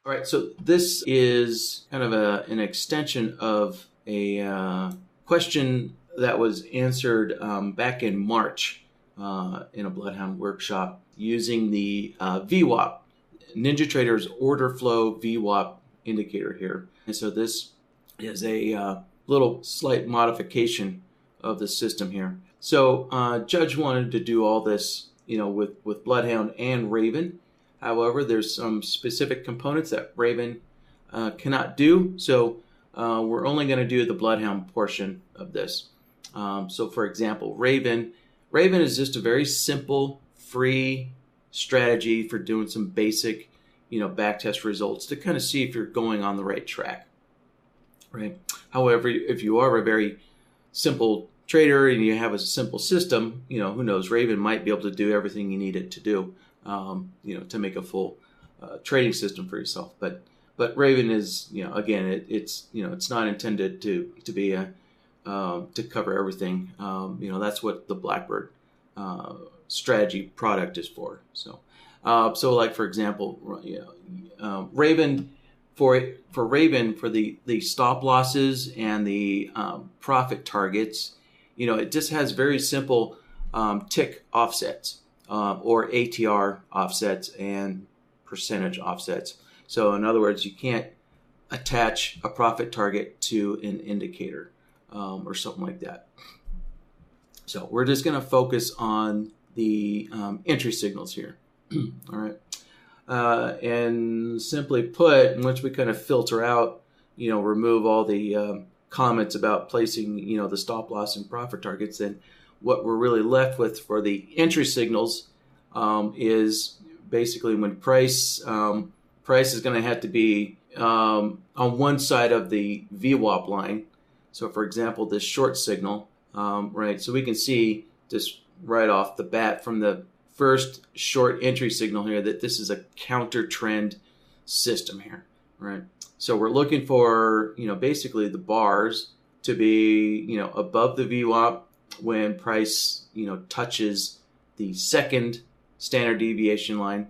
All right, so this is kind of an extension of a question that was answered back in March in a Bloodhound workshop using the VWAP, NinjaTrader's order flow VWAP indicator here. And so this is a little slight modification of the system here. So Judge wanted to do all this, with Bloodhound and Raven. However, there's some specific components that Raven cannot do. So we're only going to do the Bloodhound portion of this. So for example, Raven is just a very simple, free strategy for doing some basic, backtest results to kind of see if you're going on the right track, right? However, if you are a very simple trader and you have a simple system, who knows, Raven might be able to do everything you need it to do, to make a full trading system for yourself. But Raven is, again, it's not intended to be to cover everything. That's what the Blackbird strategy product is for. So like for example, Raven for Raven for the stop losses and the profit targets, it just has very simple tick offsets or ATR offsets and percentage offsets. So in other words, you can't attach a profit target to an indicator or something like that. So we're just going to focus on the entry signals here. All right. And simply put, once we kind of filter out, remove all the comments about placing, the stop loss and profit targets, then what we're really left with for the entry signals is basically when price is going to have to be on one side of the VWAP line. So for example, this short signal, right? So we can see just right off the bat from the first short entry signal here that this is a counter trend system here, right? So we're looking for, basically the bars to be, above the VWAP when price, touches the second standard deviation line.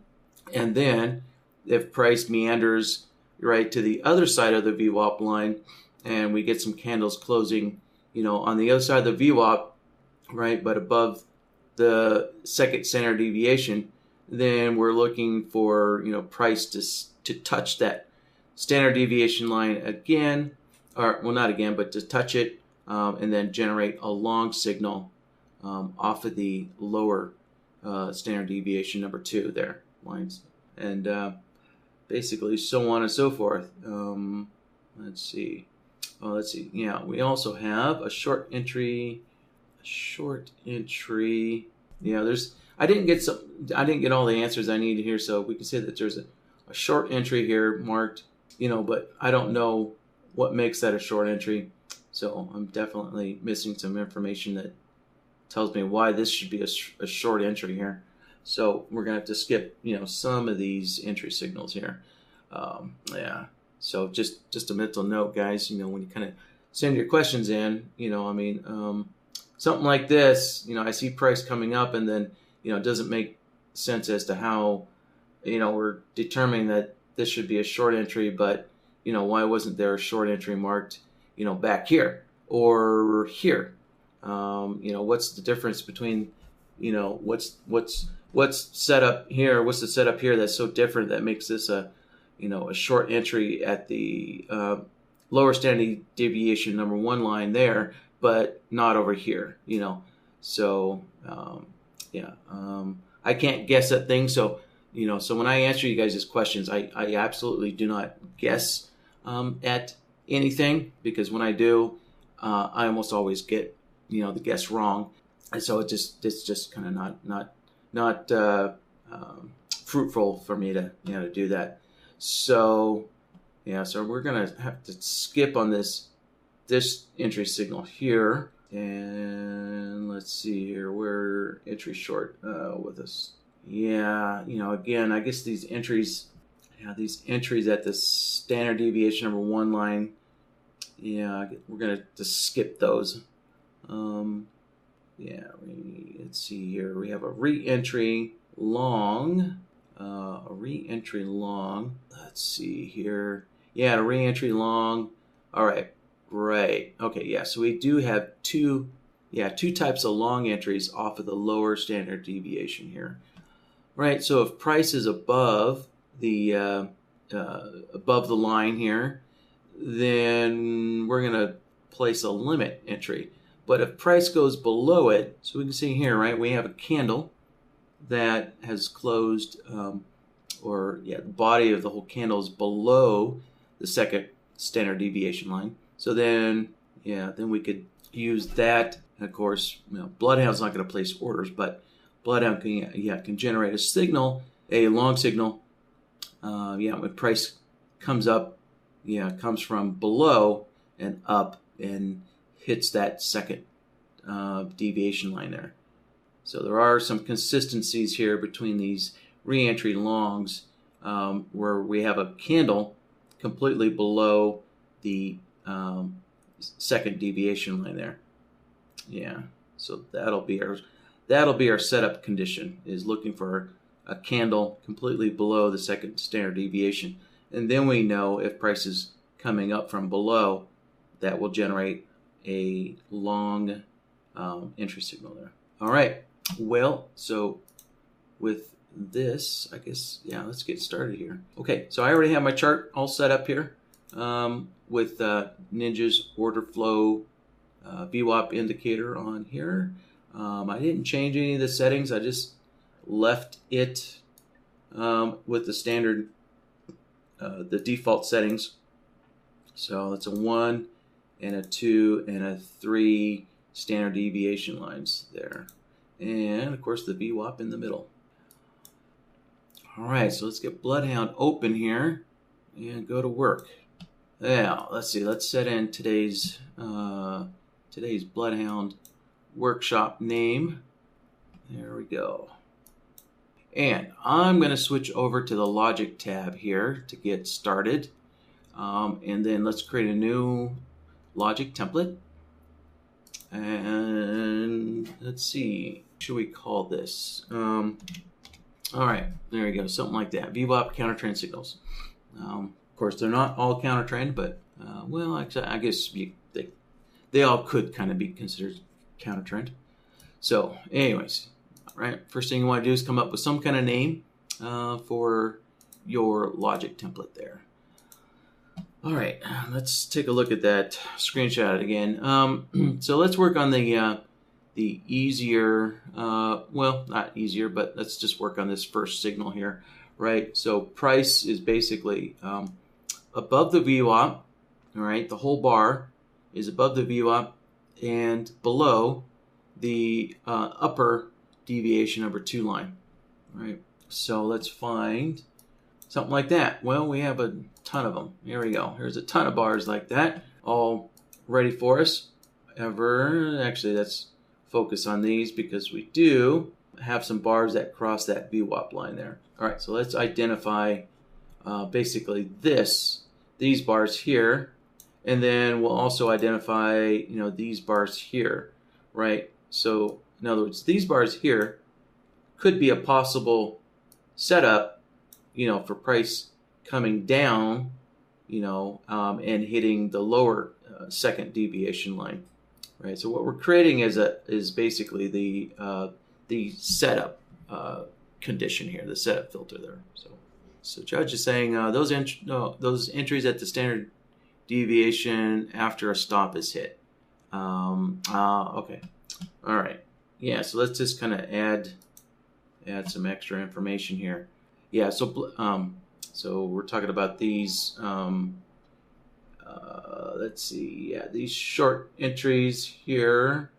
And then if price meanders right to the other side of the VWAP line and we get some candles closing, on the other side of the VWAP, right, but above the second standard deviation, then we're looking for, price to touch that standard deviation line again, or well, not again, but to touch it, and then generate a long signal off of the lower standard deviation number 2 there lines, and basically so on and so forth. Let's see. Yeah, we also have a short entry. Yeah, I didn't get all the answers I need here, so we can say that there's a short entry here marked, but I don't know what makes that a short entry. So I'm definitely missing some information that tells me why this should be a short entry here. So we're going to have to skip, some of these entry signals here. Yeah. So just a mental note, guys, when you kind of send your questions in, something like this, I see price coming up and then, it doesn't make sense as to how, we're determining that this should be a short entry, but, why wasn't there a short entry marked, back here or here? What's the difference between, what's set up here? What's the setup here that's so different that makes this a short entry at the lower standard deviation number 1 line there, but not over here, So, I can't guess at things. So, so when I answer you guys' questions, I absolutely do not guess at anything, because when I do, I almost always get, the guess wrong. And so it's just kind of not fruitful for me to, to do that. So, so we're going to have to skip on this entry signal here. And let's see here, we're entry short with us. Yeah, again, I guess these entries at the standard deviation number 1 line, we're going to just skip those. Let's see here. We have a re-entry long A re-entry long. Let's see here. Yeah, a re-entry long. All right, great. Okay, yeah, so we do have two types of long entries off of the lower standard deviation here. Right, so if price is above the line here, then we're going to place a limit entry. But if price goes below it, so we can see here, right, we have a candle that has closed, the body of the whole candle is below the second standard deviation line. So then we could use that. And of course, BloodHound's not going to place orders, but BloodHound can generate a signal, a long signal. When price comes up, comes from below and up and hits that second deviation line there. So there are some consistencies here between these re-entry longs where we have a candle completely below the second deviation line there. Yeah, so that'll be our setup condition, is looking for a candle completely below the second standard deviation. And then we know if price is coming up from below, that will generate a long entry signal there. All right, well, so with this, I guess, let's get started here. Okay, so I already have my chart all set up here with Ninja's order flow VWAP indicator on here. I didn't change any of the settings. I just left it with the standard, the default settings. So it's a 1 and a 2 and a 3 standard deviation lines there. And of course the VWAP in the middle. All right, so let's get BloodHound open here and go to work. Now, let's see. Let's set in today's BloodHound workshop name. There we go. And I'm going to switch over to the Logic tab here to get started. And then let's create a new Logic template. And let's see. What should we call this? All right, there we go. Something like that. VWAP counter-trend signals. Of course, they're not all counter-trend, but, I guess they all could kind of be considered counter-trend. So, anyways, all right, first thing you want to do is come up with some kind of name for your Logic template there. All right, let's take a look at that screenshot again. So let's work on the easier, not easier, but let's just work on this first signal here, right? So price is basically above the VWAP, all right? The whole bar is above the VWAP and below the upper deviation number 2 line, right? So let's find something like that. Well, we have a ton of them. Here we go. Here's a ton of bars like that, all ready for us. Actually, let's focus on these because we do have some bars that cross that VWAP line there. All right, so let's identify basically these bars here, and then we'll also identify, these bars here, right? So in other words, these bars here could be a possible setup, for price coming down, and hitting the lower second deviation line, right? So what we're creating is basically the setup condition here, the setup filter there. So Judge is saying those entries at the standard deviation after a stop is hit. Okay, all right, yeah. So let's just kind of add some extra information here. Yeah, so we're talking about these. Let's see. Yeah, these short entries here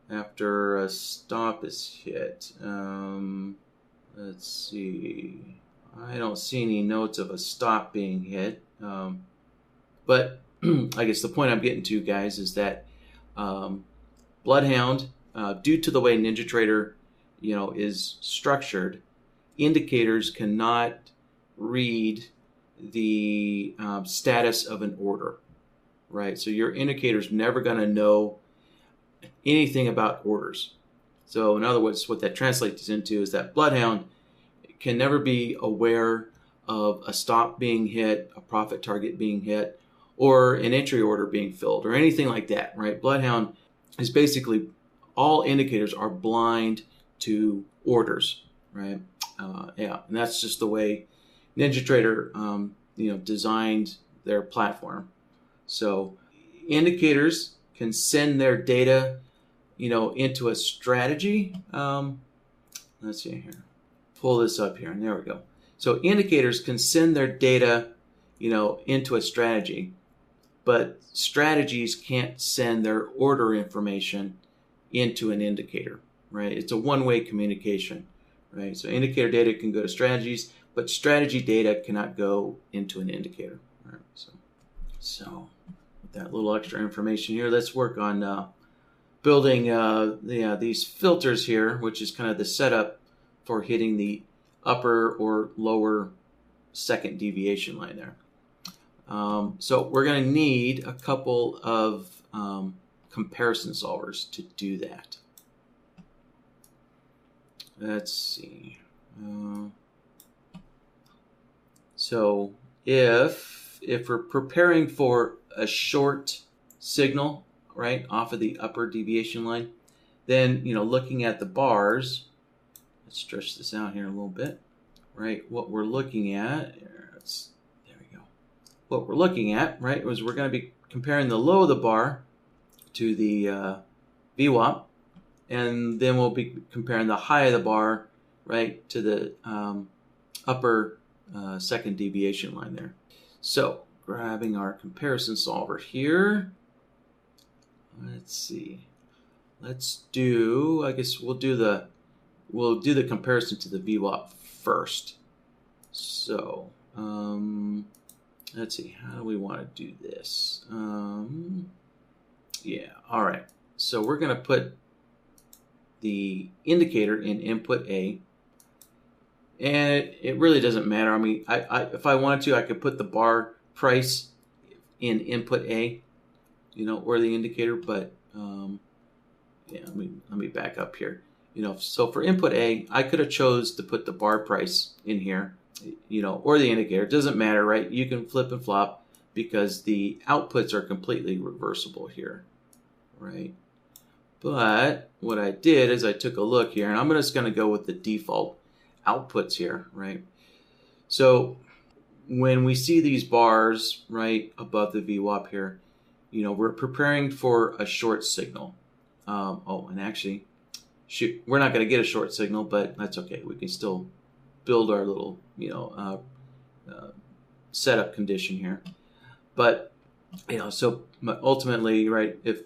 after a stop is hit. Let's see. I don't see any notes of a stop being hit. But I guess the point I'm getting to, guys, is that BloodHound, due to the way NinjaTrader, is structured, indicators cannot read the status of an order, right? So your indicator's never going to know anything about orders. So in other words, what that translates into is that BloodHound can never be aware of a stop being hit, a profit target being hit, or an entry order being filled, or anything like that, right? BloodHound is basically, all indicators are blind to orders, right? Yeah, and that's just the way NinjaTrader, designed their platform. So indicators can send their data, into a strategy. Let's see here. Pull this up here, and there we go. So indicators can send their data, into a strategy, but strategies can't send their order information into an indicator, right? It's a one-way communication, right? So indicator data can go to strategies, but strategy data cannot go into an indicator. All right, so with that little extra information here, let's work on building these filters here, which is kind of the setup for hitting the upper or lower second deviation line there. So we're going to need a couple of comparison solvers to do that. Let's see. So if we're preparing for a short signal, right, off of the upper deviation line, then, looking at the bars, let's stretch this out here a little bit, right? What we're looking at, there we go. What we're looking at, right, was we're going to be comparing the low of the bar to the VWAP, and then we'll be comparing the high of the bar, right, to the upper second deviation line there. So grabbing our comparison solver here, let's see. Let's do, I guess we'll do the comparison to the VWAP first. So let's see, how do we want to do this? Yeah, all right. So we're going to put the indicator in input A, and it really doesn't matter. I mean, if I wanted to, I could put the bar price in input A, or the indicator, but yeah, let me back up here. So for input A, I could have chose to put the bar price in here, or the indicator. It doesn't matter, right? You can flip and flop because the outputs are completely reversible here, right? But what I did is I took a look here, and I'm just going to go with the default outputs here, right? So when we see these bars right above the VWAP here, we're preparing for a short signal. And actually, shoot, we're not going to get a short signal, but that's okay. We can still build our little, setup condition here. But, so ultimately, right, if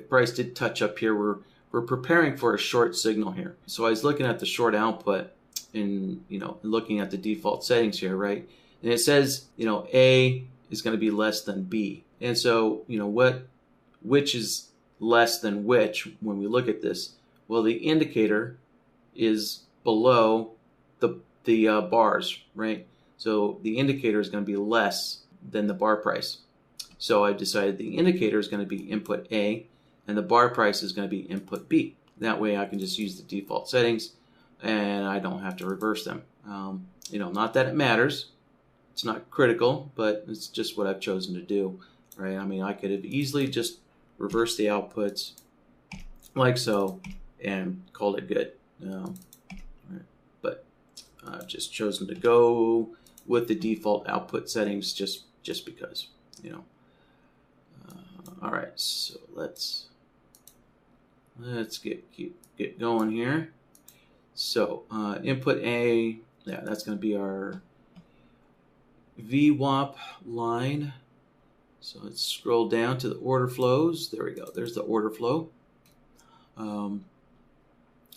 price did touch up here, we're preparing for a short signal here. So I was looking at the short output and, looking at the default settings here, right? And it says, A is going to be less than B. And so, which is less than which when we look at this? Well, the indicator is below the bars, right? So the indicator is going to be less than the bar price. So I decided the indicator is going to be input A, and the bar price is going to be input B. That way I can just use the default settings, and I don't have to reverse them. Not that it matters. It's not critical, but it's just what I've chosen to do, right? I mean, I could have easily just reversed the outputs like so and called it good. Right? But I've just chosen to go with the default output settings just because, all right, so let's get going here. So input A, yeah, that's going to be our VWAP line. So let's scroll down to the order flows. There we go. There's the order flow. And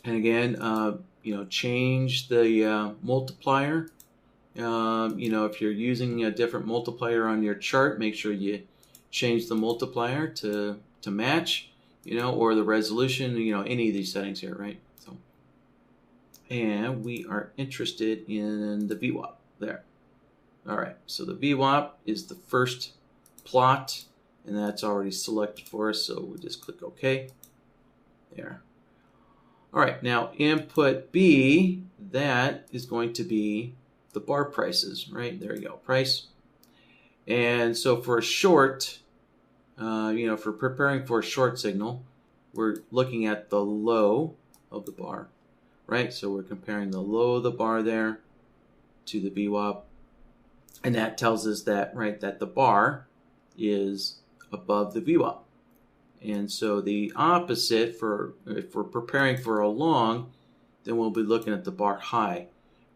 again, change the multiplier. If you're using a different multiplier on your chart, make sure you change the multiplier to match, or the resolution, any of these settings here, right? So, and we are interested in the VWAP there. All right, so the VWAP is the first plot, and that's already selected for us, so we just click OK there. All right, now input B that is going to be the bar prices, right? There you go, price. And so for a short, for preparing for a short signal, we're looking at the low of the bar, right? So we're comparing the low of the bar there to the VWAP. And that tells us that, right, that the bar is above the VWAP. And so the opposite, if we're preparing for a long, then we'll be looking at the bar high,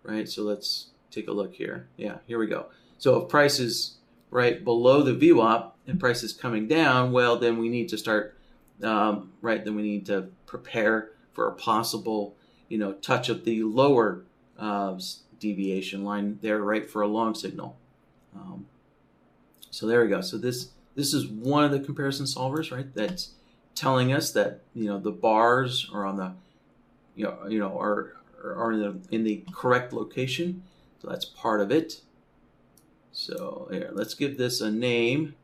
right? So let's take a look here. Yeah, here we go. So if price is right below the VWAP and price is coming down, well, then we need to start, then we need to prepare for a possible, touch of the lower deviation line there, right, for a long signal. So there we go. So this is one of the comparison solvers, right? That's telling us that the bars are on the are in the correct location. So that's part of it. So here, let's give this a name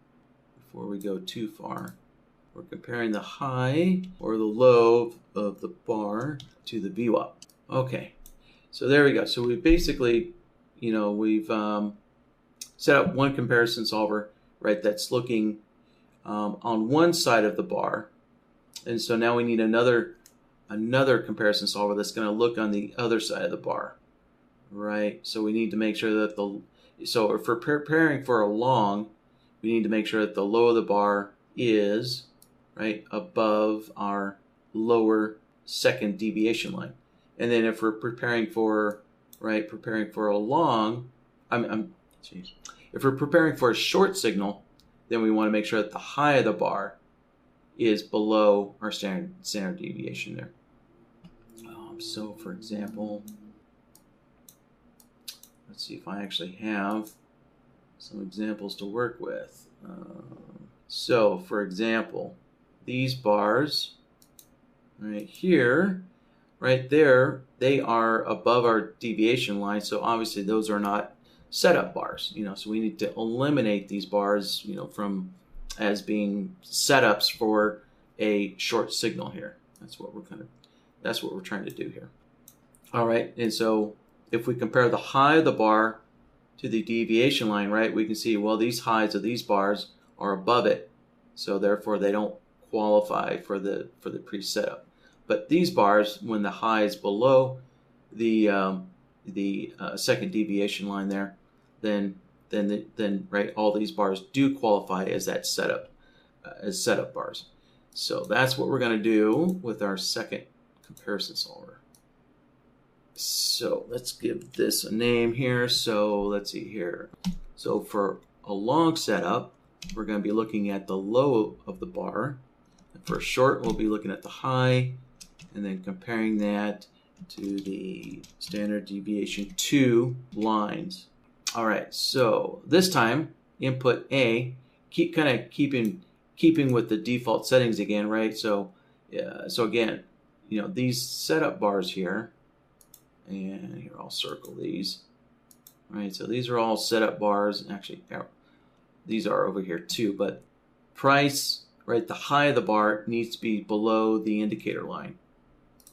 before we go too far. We're comparing the high or the low of the bar to the VWAP. Okay, so there we go. So we basically, we've set up one comparison solver, right, that's looking on one side of the bar. And so now we need another comparison solver that's going to look on the other side of the bar, right? So we need to make sure that so if we're preparing for a long, we need to make sure that the low of the bar is, right, above our lower second deviation line. And then if we're preparing for a long, if we're preparing for a short signal, then we want to make sure that the high of the bar is below our standard deviation there. So for example, let's see if I actually have some examples to work with. So for example, these bars right here, right there, they are above our deviation line. So obviously those are not setup bars, so we need to eliminate these bars, from as being setups for a short signal here. That's what we're trying to do here. All right, and so if we compare the high of the bar to the deviation line, right, we can see, well, these highs of these bars are above it, so therefore they don't qualify for the pre-setup. But these bars, when the high is below the second deviation line there, then right, all these bars do qualify as that setup, as setup bars. So that's what we're going to do with our second comparison solver. So let's give this a name here. So let's see here. So for a long setup, we're going to be looking at the low of the bar. And for a short, we'll be looking at the high, and then comparing that to the standard deviation 2 lines. All right, so this time input A, keeping with the default settings again, right? So again, these setup bars here, and here I'll circle these, right? So these are all setup bars. Actually, these are over here too, but price, right? The high of the bar needs to be below the indicator line,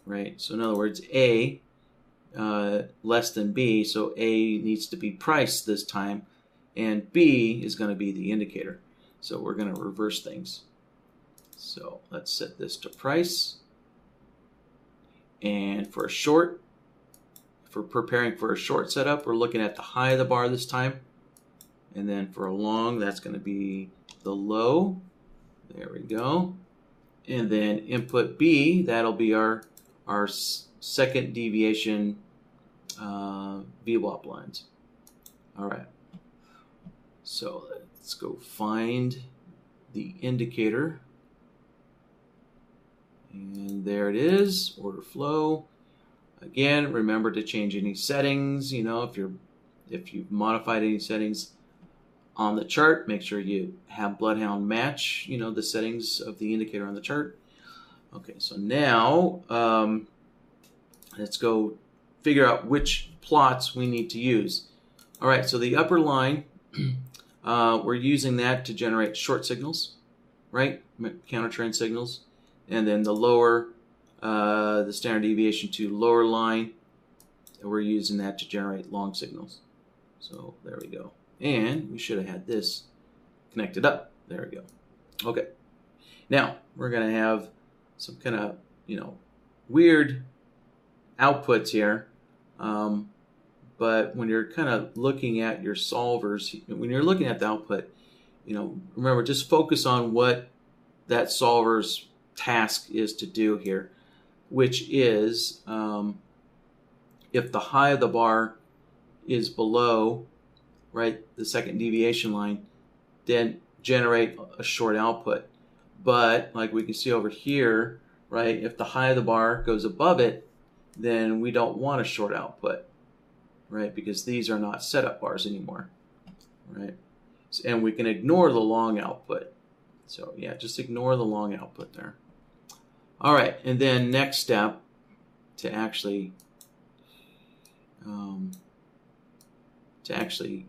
right? So in other words, A less than B, so A needs to be price this time, and B is going to be the indicator. So we're going to reverse things. So let's set this to price. And for a short, if we're preparing for a short setup, we're looking at the high of the bar this time. And then for a long, that's going to be the low. There we go. And then input B, that'll be our second deviation VWAP lines. All right. So let's go find the indicator. And there it is, order flow. Again, remember to change any settings. If you've modified any settings on the chart, make sure you have BloodHound match, the settings of the indicator on the chart. Okay, so now let's go figure out which plots we need to use. All right, so the upper line, we're using that to generate short signals, right? Counter trend signals. And then the lower, the standard deviation to lower line, and we're using that to generate long signals. So there we go. And we should have had this connected up. There we go. Okay. Now we're going to have some kind of, weird outputs here. But when you're kind of looking at your solvers, when you're looking at the output, remember, just focus on what that solver's task is to do here, which is if the high of the bar is below, right, the second deviation line, then generate a short output. But like we can see over here, right, if the high of the bar goes above it, then we don't want a short output, right, because these are not setup bars anymore, right? And we can ignore the long output. So yeah, just ignore the long output there. All right, and then next step to actually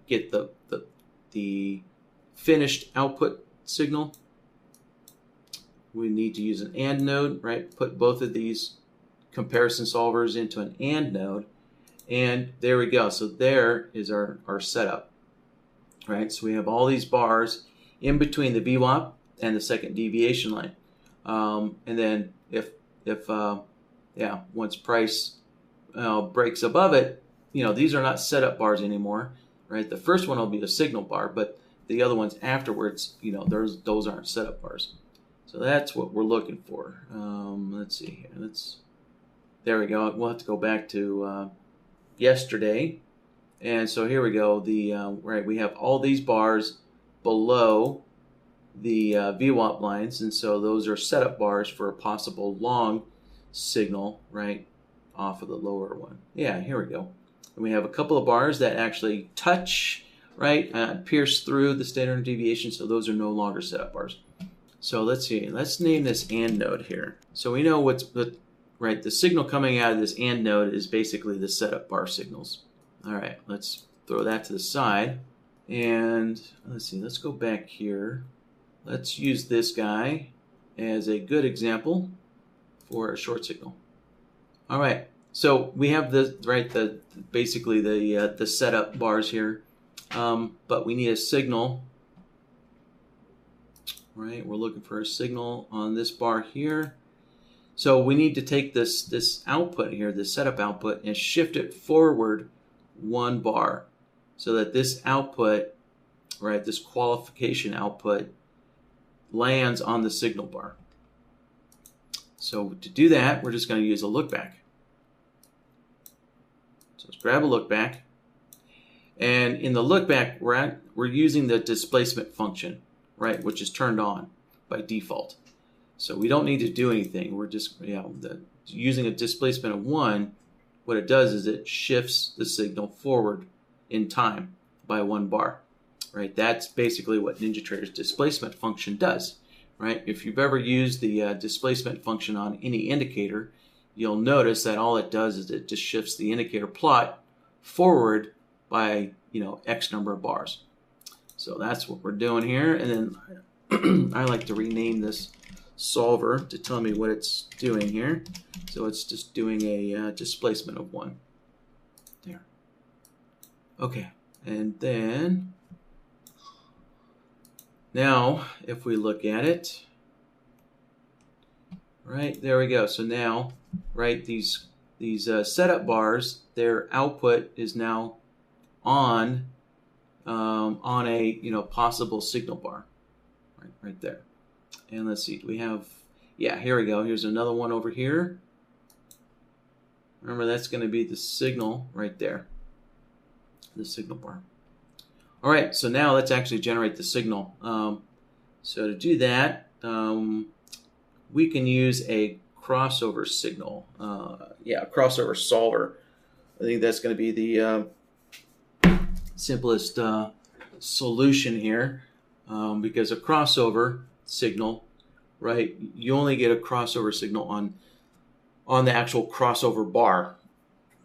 get the finished output signal, we need to use an AND node, right? Put both of these comparison solvers into an AND node, and there we go. So there is our setup, right? So we have all these bars in between the VWAP and the second deviation line, and then if once price breaks above it, these are not setup bars anymore, right? The first one will be a signal bar, but the other ones afterwards, those aren't setup bars. So that's what we're looking for. Let's see here. There we go. We'll have to go back to yesterday, and so here we go. Right, we have all these bars below the VWAP lines, and so those are setup bars for a possible long signal, right, off of the lower one. Yeah, here we go. And we have a couple of bars that actually touch, right, pierce through the standard deviation, so those are no longer setup bars. So let's see. Let's name this AND node here. So we know the signal coming out of this AND node is basically the setup bar signals. All right, let's throw that to the side. And let's see, let's go back here. Let's use this guy as a good example for a short signal. All right, so we have basically the setup bars here, but we need a signal. Right, we're looking for a signal on this bar here. So we need to take this output here, the setup output, and shift it forward one bar so that this output, right, this qualification output, lands on the signal bar. So to do that, we're just going to use a look back. So let's grab a look back. And in the look back, we're using the displacement function, right, which is turned on by default. So we don't need to do anything. We're just using a displacement of 1. What it does is it shifts the signal forward in time by 1 bar, right? That's basically what NinjaTrader's displacement function does, right? If you've ever used the displacement function on any indicator, you'll notice that all it does is it just shifts the indicator plot forward by X number of bars. So that's what we're doing here. And then I like to rename this solver to tell me what it's doing here. So it's just doing a displacement of 1. There. Okay. And then now if we look at it, right, there we go. So now, right, these setup bars, their output is now on a possible signal bar, right there. And let's see, do we have, yeah, here we go. Here's another one over here. Remember, that's going to be the signal right there, the signal bar. All right, so now let's actually generate the signal. So to do that, we can use a crossover signal. A crossover solver. I think that's going to be the simplest solution here, because a crossover signal, right, you only get a crossover signal on the actual crossover bar,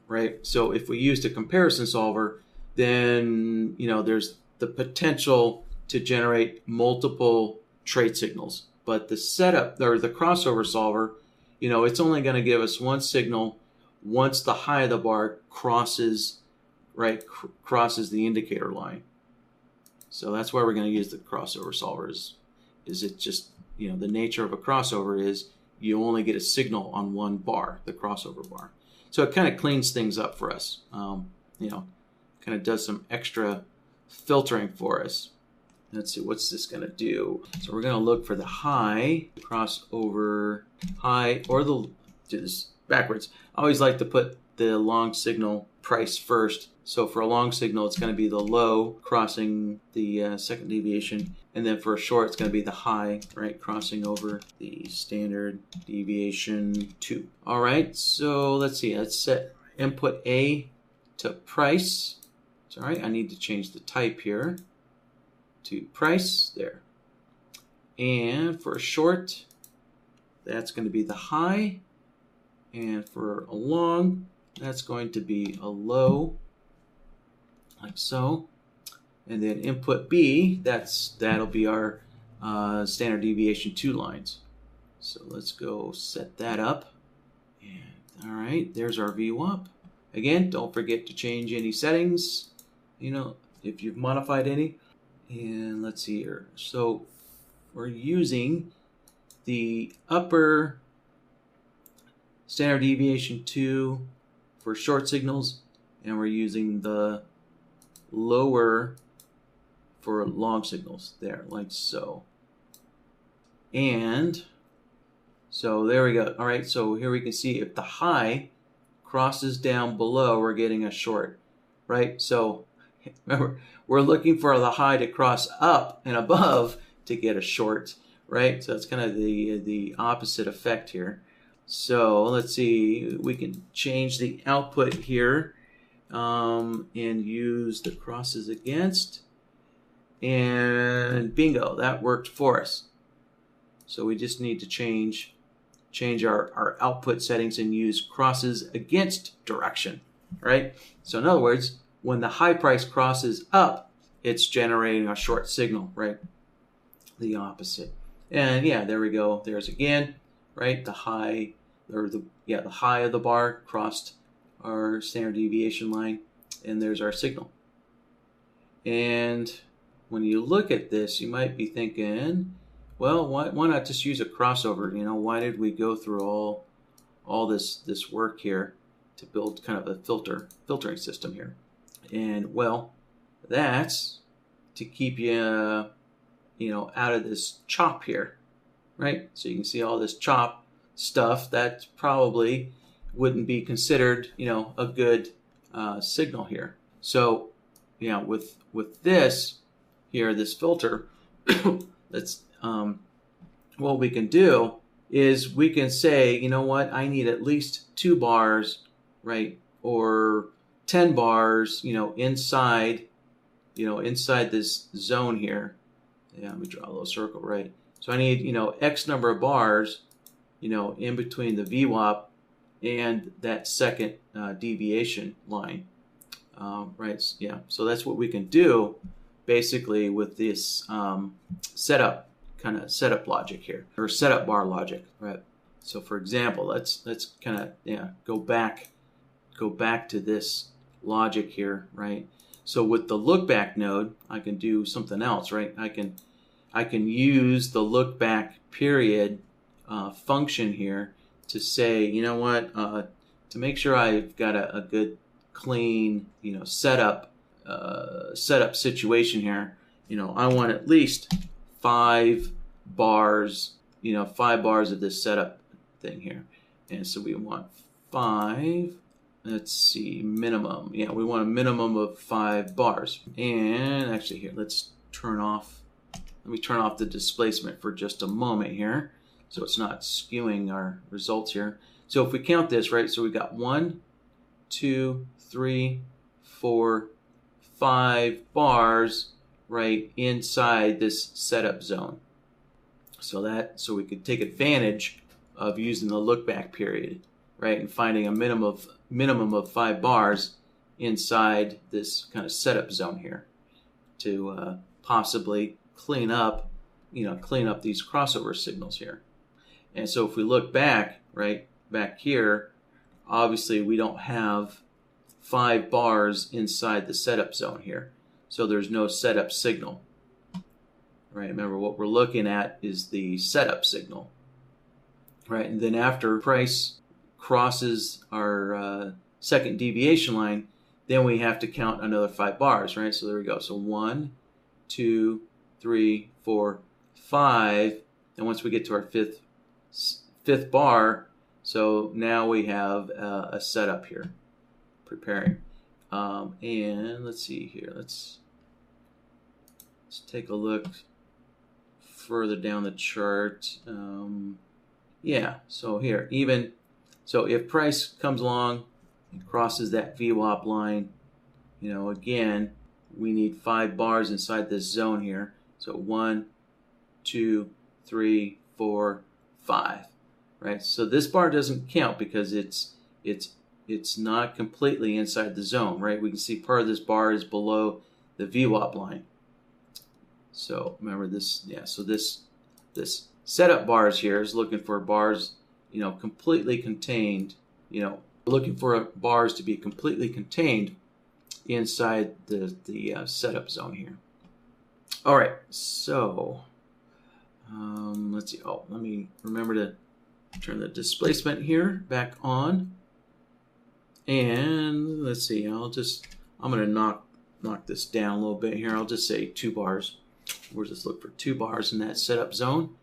right? So if we used a comparison solver, then there's the potential to generate multiple trade signals. But the setup or the crossover solver, it's only going to give us one signal once the high of the bar crosses, right, crosses the indicator line. So that's why we're going to use the crossover solver. Is it just, the nature of a crossover is you only get a signal on one bar, the crossover bar. So it kind of cleans things up for us. Kind of does some extra filtering for us. Let's see, what's this going to do? So we're going to look for the high, crossover high, or do this backwards. I always like to put the long signal price first. So for a long signal, it's going to be the low crossing the second deviation. And then for a short, it's going to be the high, right, crossing over the standard deviation 2. All right, so let's see. Let's set input A to price. It's all right. I need to change the type here to price there. And for a short, that's going to be the high. And for a long, that's going to be a low, like so. And then input B, that'll be our standard deviation 2 lines. So let's go set that up. And all right, there's our VWAP. Again, don't forget to change any settings, if you've modified any. And let's see here. So we're using the upper standard deviation 2 for short signals, and we're using the lower for long signals there, like so. And so there we go. All right, so here we can see if the high crosses down below, we're getting a short, right? So remember, we're looking for the high to cross up and above to get a short, right? So it's kind of the opposite effect here. So let's see, we can change the output here and use the crosses against, and bingo, that worked for us. So we just need to change our output settings and use crosses against direction, right? So in other words, when the high price crosses up, it's generating a short signal, right? The opposite. And yeah, there we go. There's again, right? The high, or the high of the bar crossed our standard deviation line, and there's our signal. And when you look at this, you might be thinking, well, why not just use a crossover? Why did we go through all this work here to build kind of a filtering system here? And well, that's to keep you, out of this chop here, right? So you can see all this chop stuff that probably wouldn't be considered, a good signal here. So, with this here, this filter, that's what we can do is we can say, you know what, I need at least 2 bars, right, or 10 bars, inside this zone here. Yeah, let me draw a little circle, right? So I need, X number of bars, in between the VWAP and that second deviation line, right? Yeah, so that's what we can do basically with this setup logic here, or setup bar logic, right? So for example, let's kind of go back to this logic here, right? So with the look back node, I can do something else, right? I can use the look back period function here to say, you know what, to make sure I've got a good clean, setup situation here, I want at least 5 bars, 5 bars of this setup thing here. And so we want 5, let's see, minimum. Yeah, we want a minimum of 5 bars. And actually here, let me turn off the displacement for just a moment here, so it's not skewing our results here. So if we count this, right, so we've got 1, 2, 3, 4, 5 bars, right, inside this setup zone. So we could take advantage of using the look back period, right, and finding a minimum of 5 bars inside this kind of setup zone here to possibly clean up these crossover signals here. And so if we look back, right, back here, obviously we don't have 5 bars inside the setup zone here. So there's no setup signal. Right, remember what we're looking at is the setup signal. Right, and then after price crosses our second deviation line, then we have to count another 5 bars, right? So there we go. So 1, 2, 3, 4, 5. And once we get to our fifth bar, so now we have a setup here, preparing. And let's see here. Let's take a look further down the chart. Yeah, so here, so if price comes along and crosses that VWAP line, again, we need 5 bars inside this zone here. So 1, 2, 3, 4, 5, right? So this bar doesn't count because it's not completely inside the zone, right? We can see part of this bar is below the VWAP line. So remember this, yeah, so this setup bars here is looking for bars, completely contained, looking for bars to be completely contained inside the setup zone here. All right, so let's see. Oh, let me remember to turn the displacement here back on. And let's see, I'm going to knock this down a little bit here. I'll just say 2 bars. We'll just look for 2 bars in that setup zone.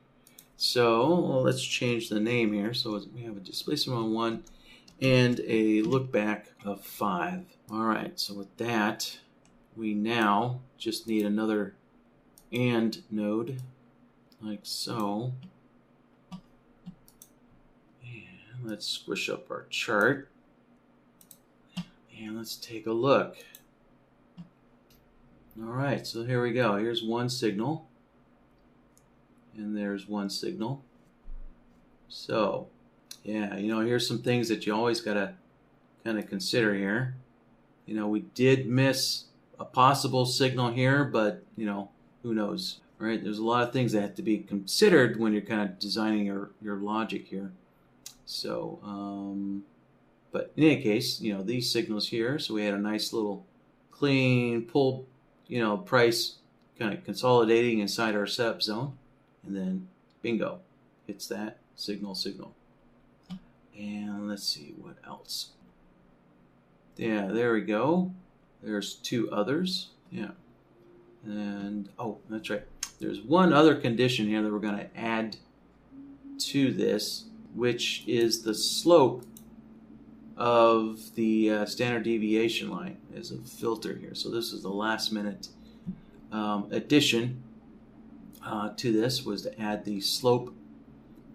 So let's change the name here. So we have a displacement on 1 and a look back of 5. All right, so with that, we now just need another AND node, like so. And let's squish up our chart. And let's take a look. All right, so here we go. Here's one signal. And there's one signal. So, yeah, here's some things that you always got to kind of consider here. We did miss a possible signal here, but, who knows, right? There's a lot of things that have to be considered when you're kind of designing your logic here. So, but in any case, these signals here, so we had a nice little clean pull, price kind of consolidating inside our setup zone. And then, bingo, hits that signal. And let's see what else. Yeah, there we go. There's 2 others. Yeah. And, oh, that's right. There's one other condition here that we're going to add to this, which is the slope of the standard deviation line as a filter here. So this is the last minute addition to this, was to add the slope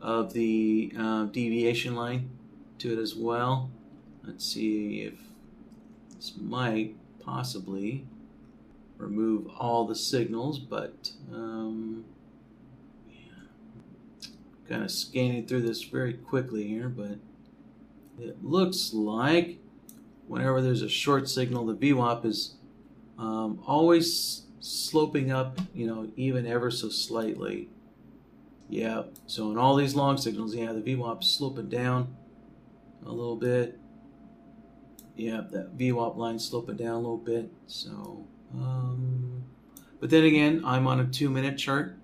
of the deviation line to it as well. Let's see if this might possibly remove all the signals, but yeah, kind of scanning through this very quickly here, but it looks like whenever there's a short signal, the VWAP is always sloping up, even ever so slightly. Yeah, so in all these long signals, yeah, the VWAP is sloping down a little bit. Yeah, that VWAP line sloping down a little bit. So, but then again, I'm on a 2-minute chart.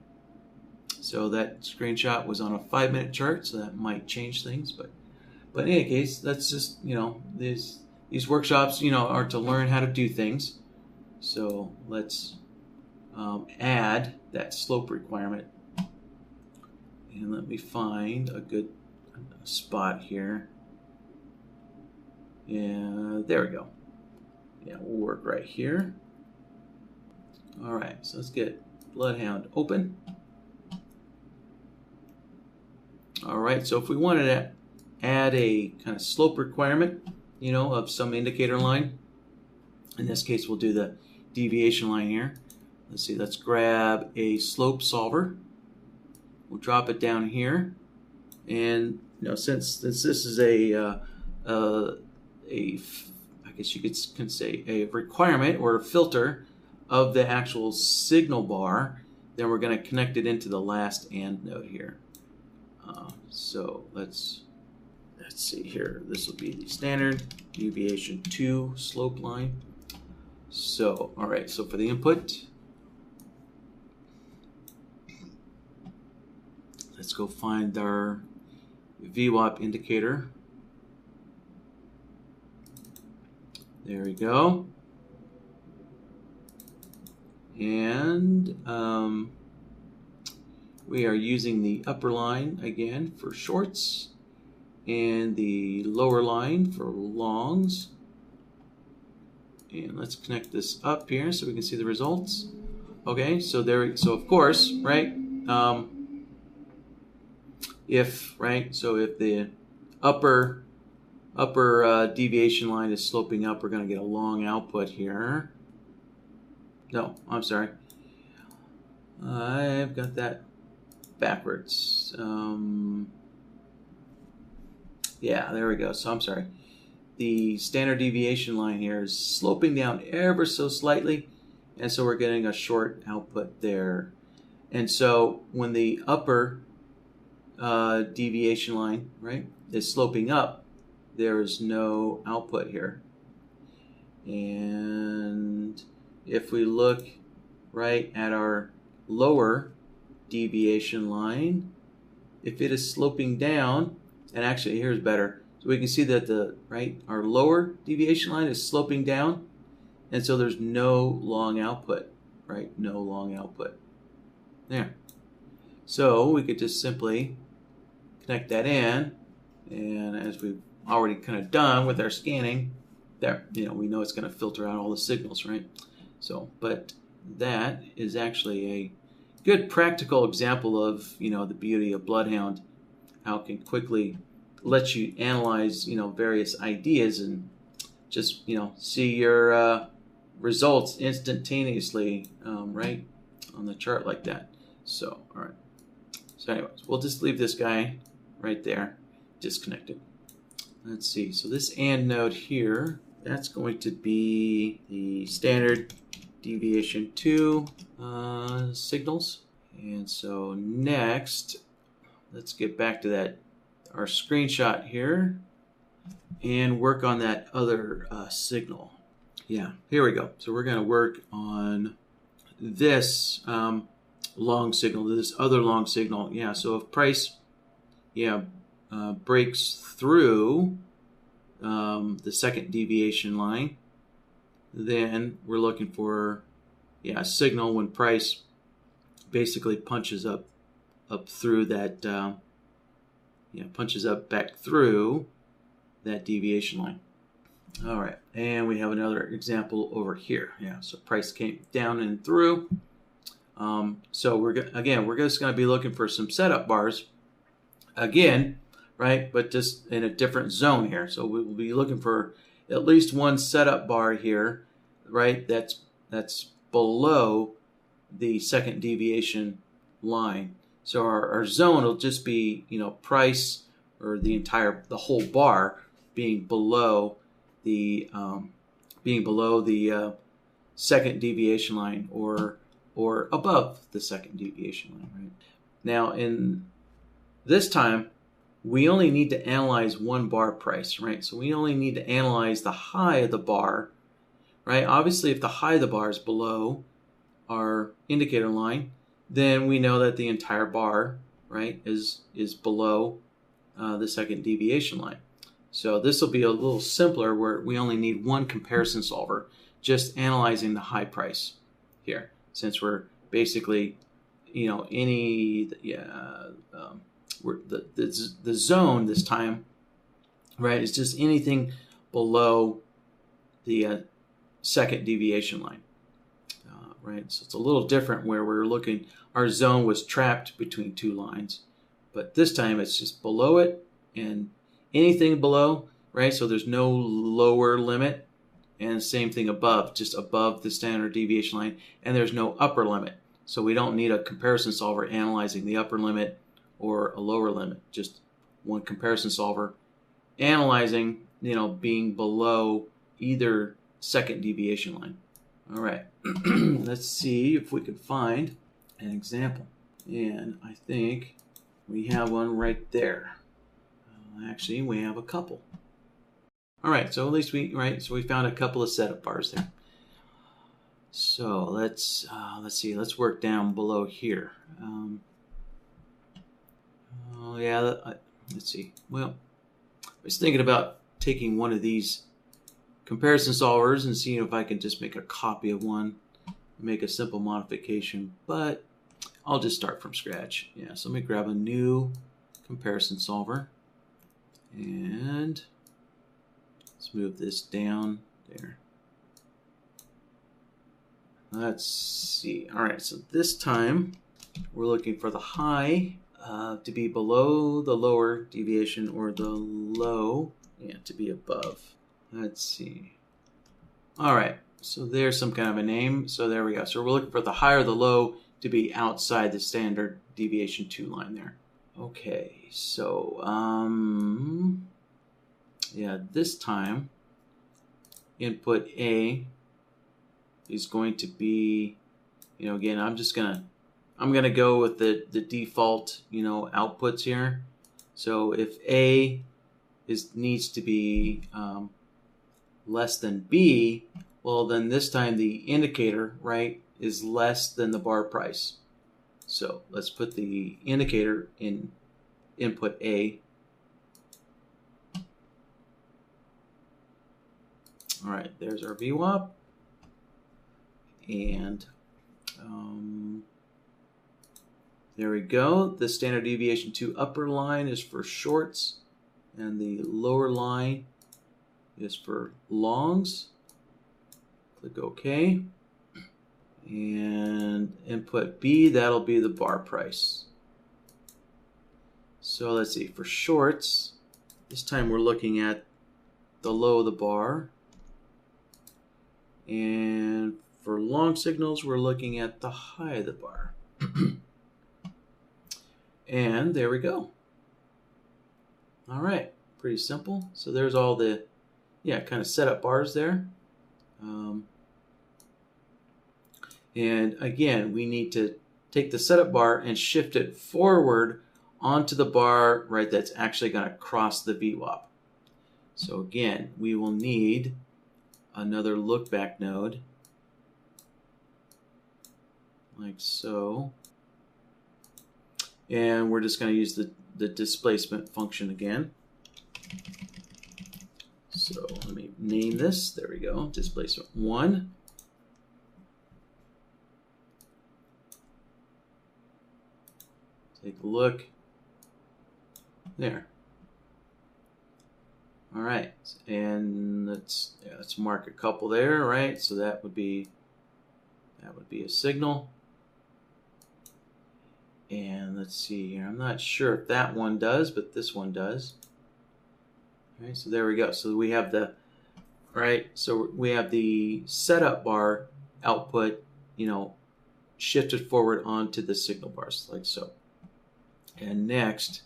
So that screenshot was on a 5-minute chart, so that might change things. But in any case, that's just, these workshops, are to learn how to do things. So let's add that slope requirement. And let me find a good spot here. Yeah, there we go. Yeah, we'll work right here. All right, so let's get BloodHound open. All right, so if we wanted to add a kind of slope requirement, of some indicator line, in this case, we'll do the deviation line here. Let's see, let's grab a slope solver. We'll drop it down here. And, since this is I guess you could say a requirement or a filter of the actual signal bar, then we're going to connect it into the last AND node here. So let's let's see here. This will be the standard deviation 2 slope line. So, all right, so for the input, let's go find our VWAP indicator. There we go. And we are using the upper line again for shorts and the lower line for longs. And let's connect this up here so we can see the results. Okay, so so of course, right? If the upper deviation line is sloping up, we're going to get a long output here. No, I'm sorry. I've got that backwards. Yeah, there we go. So I'm sorry. The standard deviation line here is sloping down ever so slightly, and so we're getting a short output there. And so when the upper deviation line, right, is sloping up, there is no output here. And if we look right at our lower deviation line, if it is sloping down, and actually here's better, so we can see that our lower deviation line is sloping down, and so there's no long output, right? No long output. There. So we could just simply connect that in, and as we've already kind of done with our scanning, there, we know it's going to filter out all the signals, right? So, but that is actually a good practical example of, the beauty of BloodHound, how it can quickly let you analyze, various ideas and just, see your results instantaneously, right, on the chart like that. So, all right. So anyways, we'll just leave this guy right there, disconnected. Let's see. So this AND node here, that's going to be the standard deviation 2 signals. And so next, let's get back to our screenshot here and work on that other signal. Yeah, here we go. So we're going to work on this long signal, this other long signal. Yeah, so if price breaks through the second deviation line, then we're looking for a signal when price basically punches up through that punches up back through that deviation line. All right, and we have another example over here. Yeah, so price came down and through. So we're just going to be looking for some setup bars again, right? But just in a different zone here. So we will be looking for at least one setup bar here, right? That's below the second deviation line. So our zone will just be, price or the whole bar being below the second deviation line or above the second deviation line, right? Now in this time, we only need to analyze one bar price, right? So we only need to analyze the high of the bar, right? Obviously, if the high of the bar is below our indicator line, then we know that the entire bar, right, is below the second deviation line. So this will be a little simpler where we only need one comparison solver, just analyzing the high price here, since we're basically, the zone this time, right, is just anything below the second deviation line, right? So it's a little different where we're looking, our zone was trapped between two lines, but this time it's just below it and anything below, right? So there's no lower limit, and same thing above, just above the standard deviation line, and there's no upper limit. So we don't need a comparison solver analyzing the upper limit or a lower limit, just one comparison solver analyzing, being below either second deviation line. All right, let's see if we can find an example. And I think we have one right there. Actually, we have a couple. All right, so at least we found a couple of setup bars there. So let's see. Let's work down below here. Oh yeah. Let's see. Well, I was thinking about taking one of these comparison solvers and seeing if I can just make a copy of one, make a simple modification. But I'll just start from scratch. Yeah. So let me grab a new comparison solver, and let's move this down there. Let's see. All right, so this time we're looking for the high to be below the lower deviation, or the low, to be above. Let's see. All right, so there's some kind of a name. So there we go. So we're looking for the high or the low to be outside the standard deviation 2 line there. Okay, so this time input A is going to be, again, I'm gonna go with the default, outputs here. So if A needs to be less than B, well, then this time the indicator, right, is less than the bar price. So let's put the indicator in input A. All right, there's our VWAP. And there we go. The standard deviation 2 upper line is for shorts, and the lower line is for longs. Click OK. And input B, that'll be the bar price. So let's see, for shorts, this time we're looking at the low of the bar. And for long signals, we're looking at the high of the bar. And there we go. All right, pretty simple. So there's all the, kind of setup bars there. And again, we need to take the setup bar and shift it forward onto the bar, right, that's actually going to cross the VWAP. So again, we will need another look back node, like so. And we're just going to use the displacement function again. So let me name this. There we go. Displacement 1. Take a look. There. All right. And let's mark a couple there, right? So that would be a signal. And let's see here. I'm not sure if that one does, but this one does. All right, so there we go. So we have the setup bar output, shifted forward onto the signal bars, like so. And next,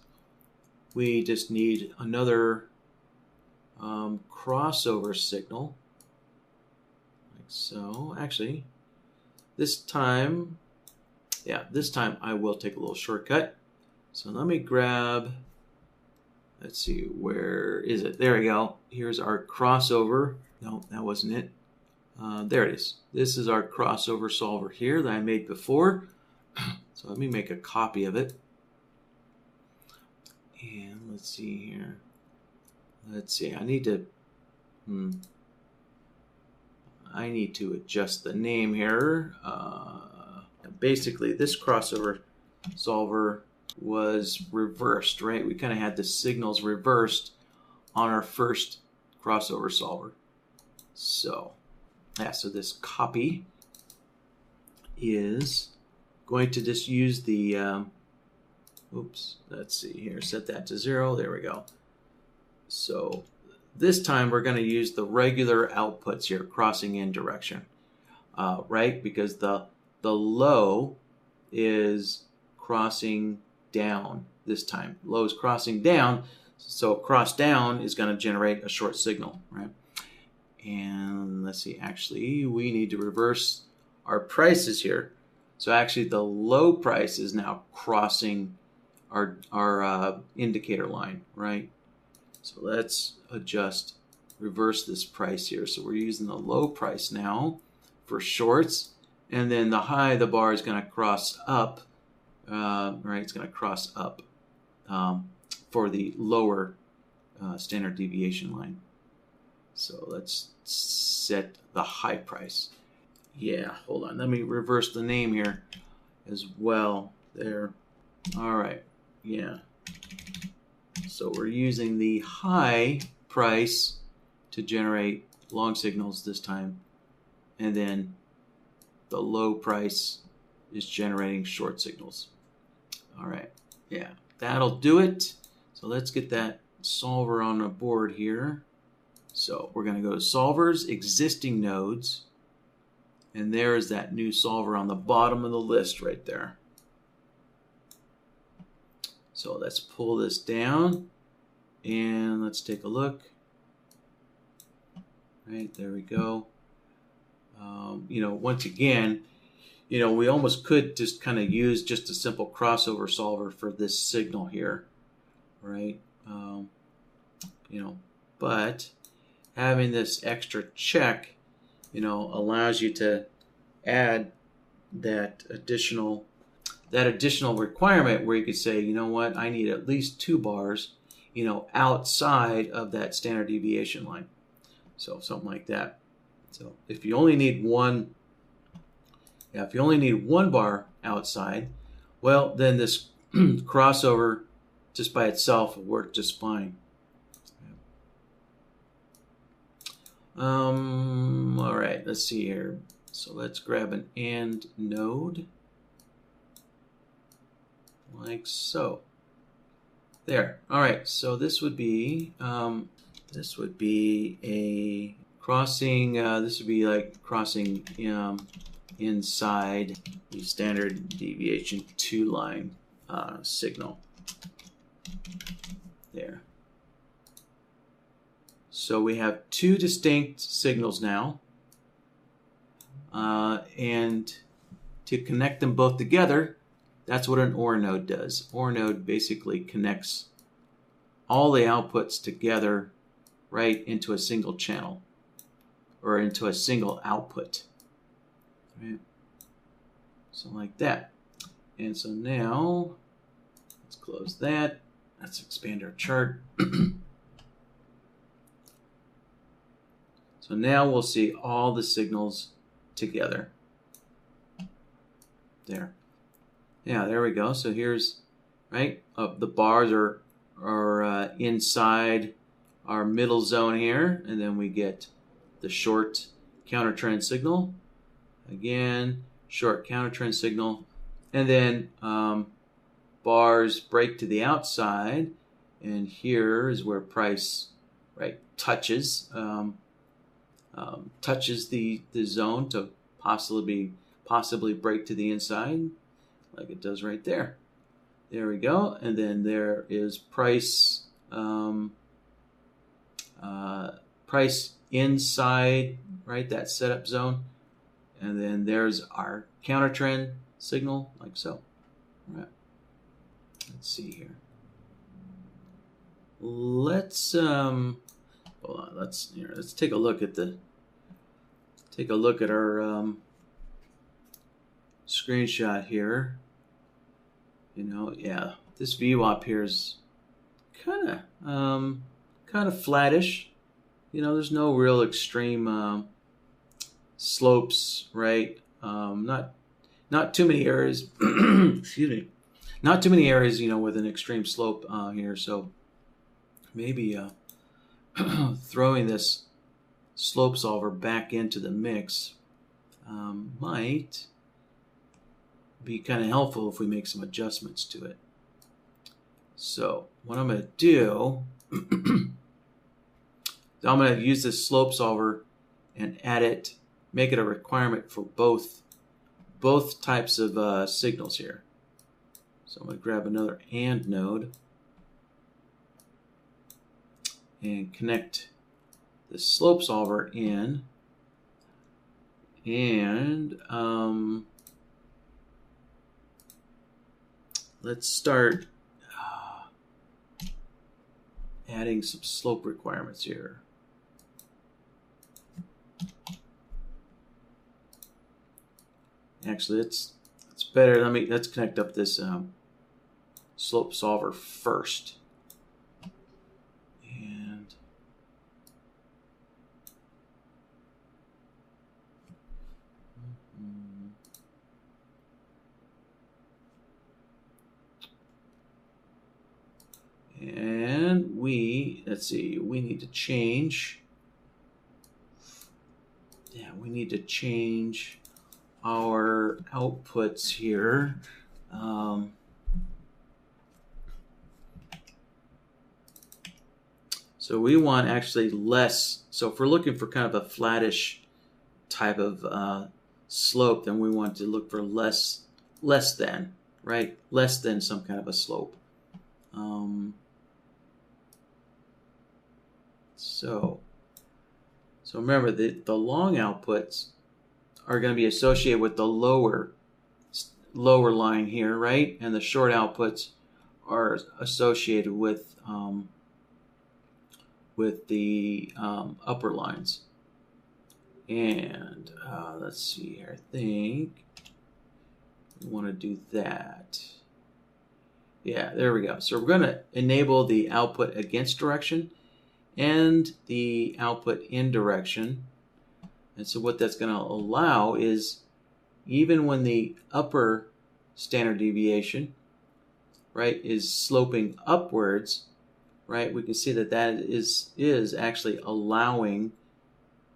we just need another crossover signal, like so. Actually, this time I will take a little shortcut. So let me grab, let's see, where is it? There we go. Here's our crossover. No, that wasn't it. There it is. This is our crossover solver here that I made before. So let me make a copy of it. And let's see here. Let's see, I need to adjust the name here. Basically, this crossover solver was reversed, right? We kind of had the signals reversed on our first crossover solver. So, so this copy is going to just use the, let's see here, set that to 0, there we go. So this time we're going to use the regular outputs here, crossing in direction, right? Because the low is crossing down this time. Low is crossing down, so cross down is going to generate a short signal, right? And let's see, actually, we need to reverse our prices here. So actually, the low price is now crossing our indicator line, right? So let's reverse this price here. So we're using the low price now for shorts, and then the high, the bar is going to cross up, right? It's going to cross up for the lower standard deviation line. So let's set the high price. Yeah, hold on. Let me reverse the name here as well. There. All right. Yeah. So we're using the high price to generate long signals this time, and then the low price is generating short signals. All right. Yeah, that'll do it. So let's get that solver on the board here. So we're going to go to solvers, existing nodes, and there's that new solver on the bottom of the list right there. So let's pull this down and let's take a look. Right, there we go. Once again, we almost could just kind of use just a simple crossover solver for this signal here, right? But having this extra check, allows you to add that additional requirement where you could say, you know what, I need at least 2 bars, outside of that standard deviation line. So something like that. So if you only need one bar outside, well, then this crossover just by itself will work just fine. All right, let's see here. So let's grab an AND node, like so. There. All right. So this would be a crossing. This would be like crossing inside the standard deviation 2 line signal. There. So we have 2 distinct signals now, and to connect them both together, that's what an OR node does. OR node basically connects all the outputs together right into a single channel or into a single output. Right? So like that. And so now, let's close that. Let's expand our chart. So now we'll see all the signals together. There. Yeah, there we go. So here's, right, the bars are inside our middle zone here, and then we get the short counter trend signal. Again, short counter trend signal, and then bars break to the outside, and here is where price, right, touches the zone to possibly break to the inside, like it does right there. There we go. And then there is price price inside, right, that setup zone. And then there's our counter trend signal, like so. All right. Let's see here. Let's hold on. Let's take a look at our screenshot here. Yeah, this VWAP here is kind of flattish. There's no real extreme slopes, right? Not too many areas. Excuse me. Not too many areas, with an extreme slope here. So maybe throwing this slope solver back into the mix might be kind of helpful if we make some adjustments to it. So what I'm going to do, I'm going to use this slope solver and make it a requirement for both types of signals here. So I'm going to grab another AND node and connect the slope solver in, and let's start adding some slope requirements here. Actually, it's better. Let's connect up this slope solver first. And let's see, we need to change. Yeah, we need to change our outputs here. So we want actually less. So if we're looking for kind of a flattish type of slope, then we want to look for less than, right? Less than some kind of a slope. So remember that the long outputs are going to be associated with the lower line here, right? And the short outputs are associated with the upper lines. And let's see here. I think we want to do that. Yeah, there we go. So we're going to enable the output against direction and the output in direction. And so what that's going to allow is, even when the upper standard deviation, right, is sloping upwards, right, we can see that is actually allowing,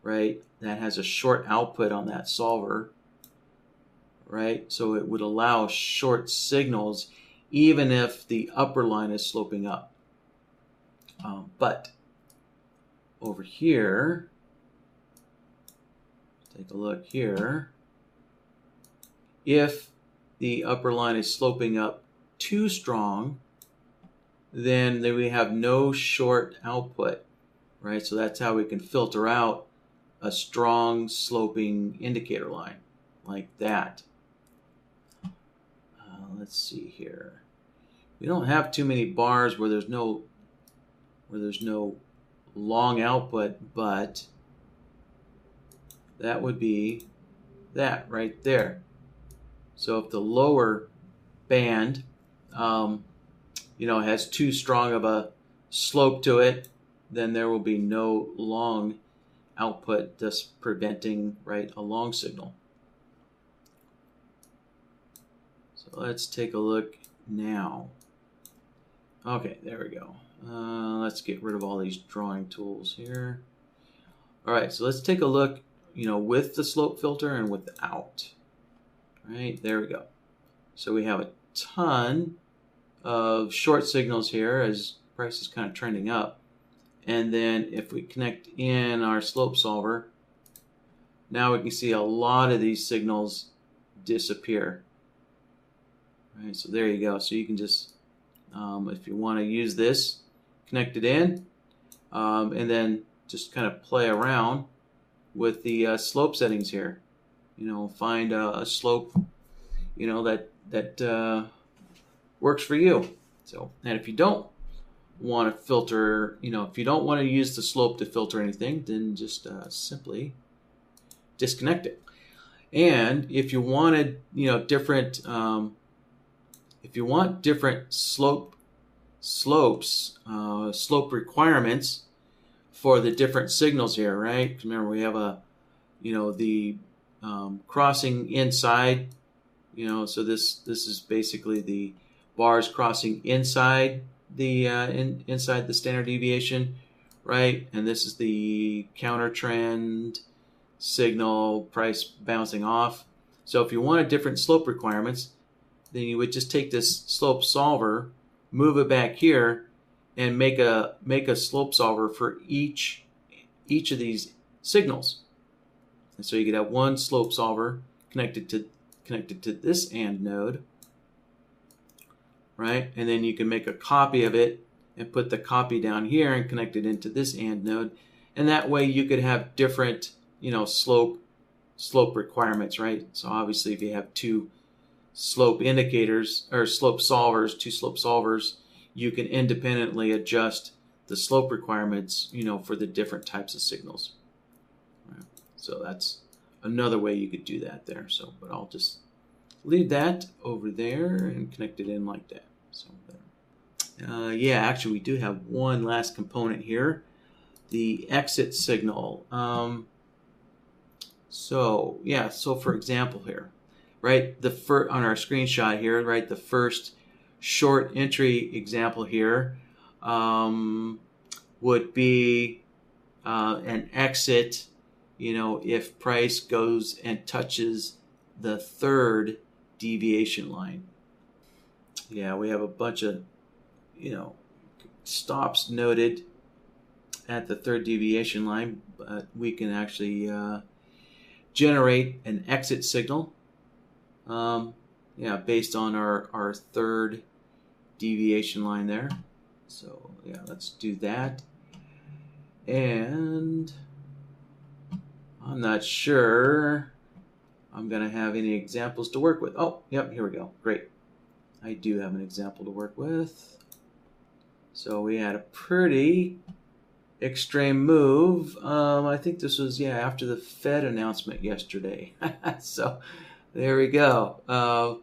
right, that has a short output on that solver, right? So it would allow short signals even if the upper line is sloping up. But over here, take a look here. If the upper line is sloping up too strong, then we have no short output, right? So that's how we can filter out a strong sloping indicator line like that. Let's see here. We don't have too many bars where there's no long output, but that would be that right there. So if the lower band, has too strong of a slope to it, then there will be no long output, thus preventing, right, a long signal. So let's take a look now. Okay, there we go. Let's get rid of all these drawing tools here. All right, so let's take a look, with the slope filter and without. Right, there we go. So we have a ton of short signals here as price is kind of trending up. And then if we connect in our slope solver, now we can see a lot of these signals disappear. Right, so there you go. So you can just, if you want to use this, connect it in, and then just kind of play around with the slope settings here. Find a slope, that works for you. So, and if you don't want to filter, if you don't want to use the slope to filter anything, then just simply disconnect it. And if you wanted, different, if you want different slope requirements for the different signals here, right? Remember, we have the crossing inside, so this is basically the bars crossing inside the inside the standard deviation, right? And this is the counter trend signal, price bouncing off. So if you wanted different slope requirements, then you would just take this slope solver, move it back here, and make a slope solver for each of these signals. And so you could have one slope solver connected to this AND node, right? And then you can make a copy of it and put the copy down here and connect it into this AND node. And that way you could have different, slope requirements, right? So obviously if you have two slope indicators or slope solvers, you can independently adjust the slope requirements, for the different types of signals. Right. So that's another way you could do that there. So, but I'll just leave that over there and connect it in like that. So there. Yeah, actually we do have one last component here, the exit signal. So yeah, so for example here, right, on our screenshot here, right, the first short entry example here would be an exit, if price goes and touches the third deviation line. Yeah, we have a bunch of, stops noted at the third deviation line, but we can actually generate an exit signal, based on our third deviation line there. So yeah, let's do that. And I'm not sure I'm going to have any examples to work with. Oh, yep, here we go. Great. I do have an example to work with. So we had a pretty extreme move. I think this was, after the Fed announcement yesterday. So there we go.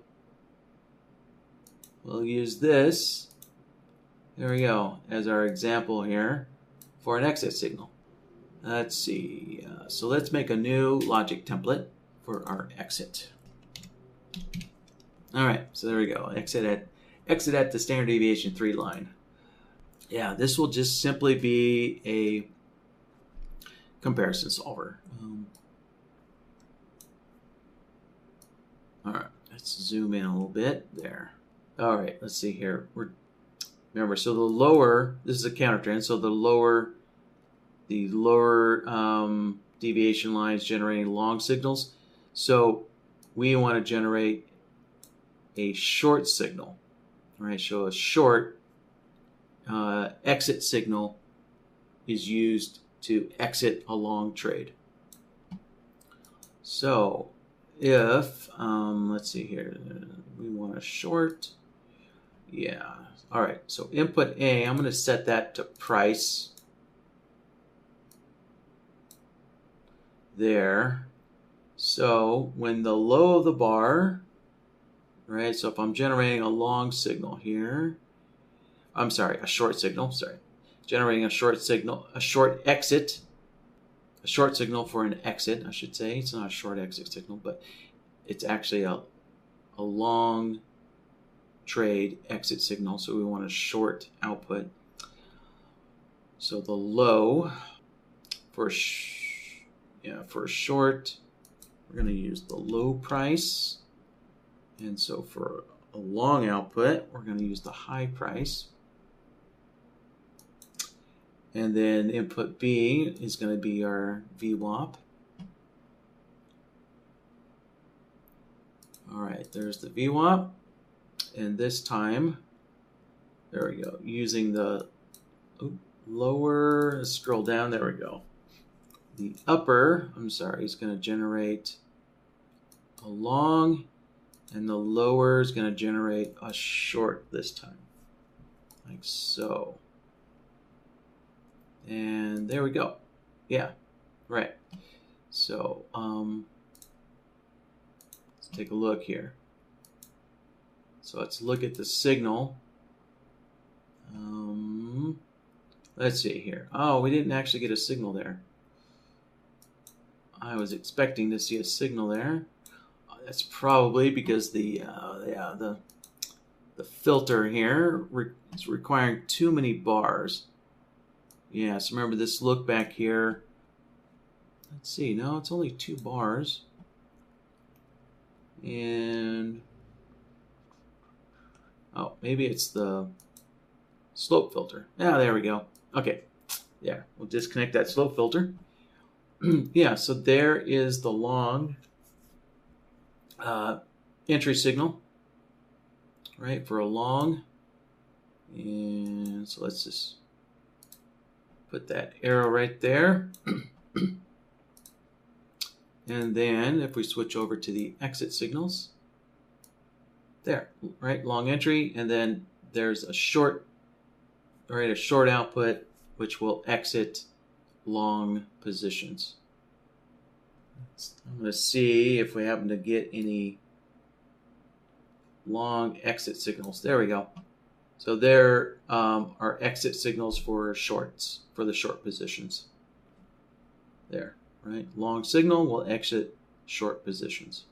We'll use this. There we go, as our example here for an exit signal. Let's see. So let's make a new logic template for our exit. All right, so there we go. Exit at the standard deviation 3 line. Yeah, this will just simply be a comparison solver. All right, let's zoom in a little bit there. All right, let's see here. Remember, so the lower, this is a counter trend, so the lower deviation lines generating long signals. So we want to generate a short signal, right? So a short exit signal is used to exit a long trade. So if, let's see here, we want a short, yeah. All right, so input A, I'm going to set that to price there. So when the low of the bar, right, so if I'm generating a long signal here, I'm sorry, a short signal, generating a short signal, a short exit, a short signal for an exit, I should say. It's not a short exit signal, but it's actually a long trade exit signal, so we want a short output. So the low for a short, we're going to use the low price, and so for a long output, we're going to use the high price. And then input B is going to be our VWAP. All right, there's the VWAP. And this time, there we go, using the lower, scroll down, there we go. The upper, is going to generate a long, and the lower is going to generate a short this time, like so. And there we go. Yeah, right. So let's take a look here. So let's look at the signal. Let's see here. Oh, we didn't actually get a signal there. I was expecting to see a signal there. That's probably because the filter here is requiring too many bars. Yeah, so remember this look back here. Let's see, no, it's only 2 bars. And, oh, maybe it's the slope filter. Yeah, there we go. Okay, yeah, we'll disconnect that slope filter. Yeah, so there is the long entry signal, right, for a long. And so let's just put that arrow right there. And then if we switch over to the exit signals, there, right, long entry, and then there's a short, right, a short output which will exit long positions. I'm going to see if we happen to get any long exit signals. There we go. So there are exit signals for shorts, for the short positions. There, right? Long signal will exit short positions.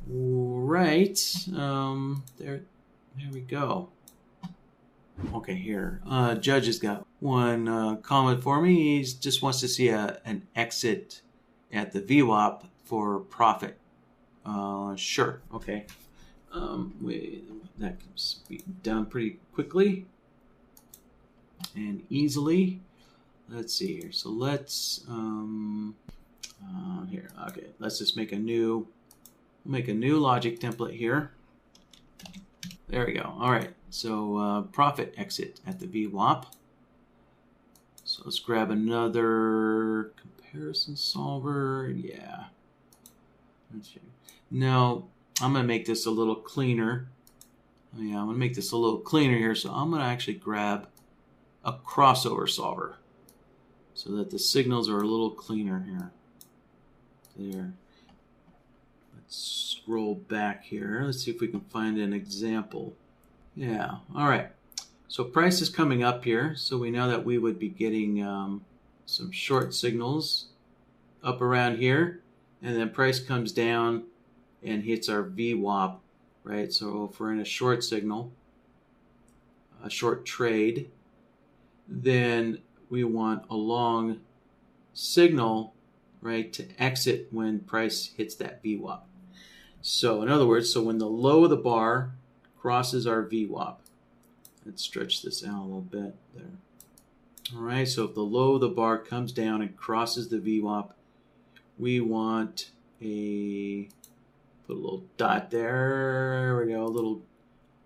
Right. There we go. Okay, here. Judge has got one comment for me. He just wants to see an exit at the VWAP for profit. Sure. Okay. That can be done pretty quickly and easily. Let's see here. So let's here. Okay. Let's just make a new logic template here. There we go. All right. So profit exit at the VWAP. So let's grab another comparison solver. Yeah. Now I'm going to make this a little cleaner. Yeah, I'm going to make this a little cleaner here. So I'm going to actually grab a crossover solver so that the signals are a little cleaner here. There. Let's scroll back here. Let's see if we can find an example. Yeah, all right. So price is coming up here. So we know that we would be getting some short signals up around here. And then price comes down and hits our VWAP, right? So if we're in a short signal, a short trade, then we want a long signal, right, to exit when price hits that VWAP. So in other words, so when the low of the bar crosses our VWAP, let's stretch this out a little bit there. All right, so if the low of the bar comes down and crosses the VWAP, we want a, put a little dot there, we go, a little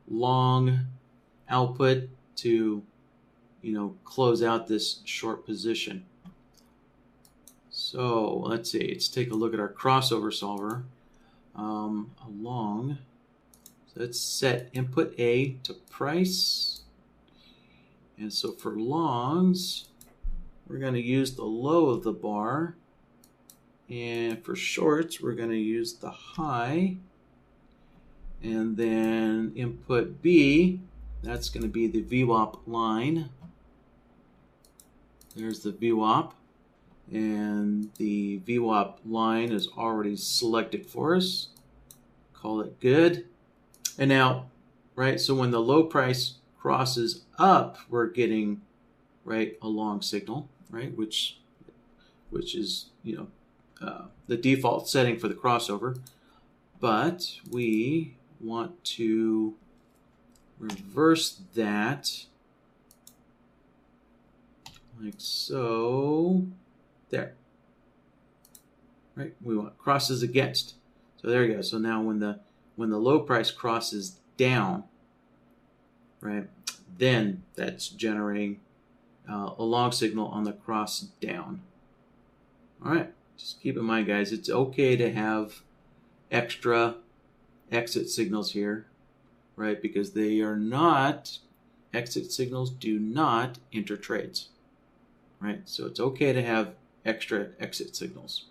long output to, close out this short position. So let's see, let's take a look at our crossover solver. So let's set input A to price. And so for longs, we're going to use the low of the bar. And for shorts, we're going to use the high. And then input B, that's going to be the VWAP line. There's the VWAP. And the VWAP line is already selected for us. Call it good. And now, right, so when the low price crosses up, we're getting, right, a long signal, right, which is, the default setting for the crossover. But we want to reverse that like so. There. Right? We want crosses against. So there you go. So now when the low price crosses down, right, then that's generating a long signal on the cross down. All right. Just keep in mind, guys, it's okay to have extra exit signals here, right? Because they are not, exit signals do not enter trades, right? So it's okay to have extra exit signals.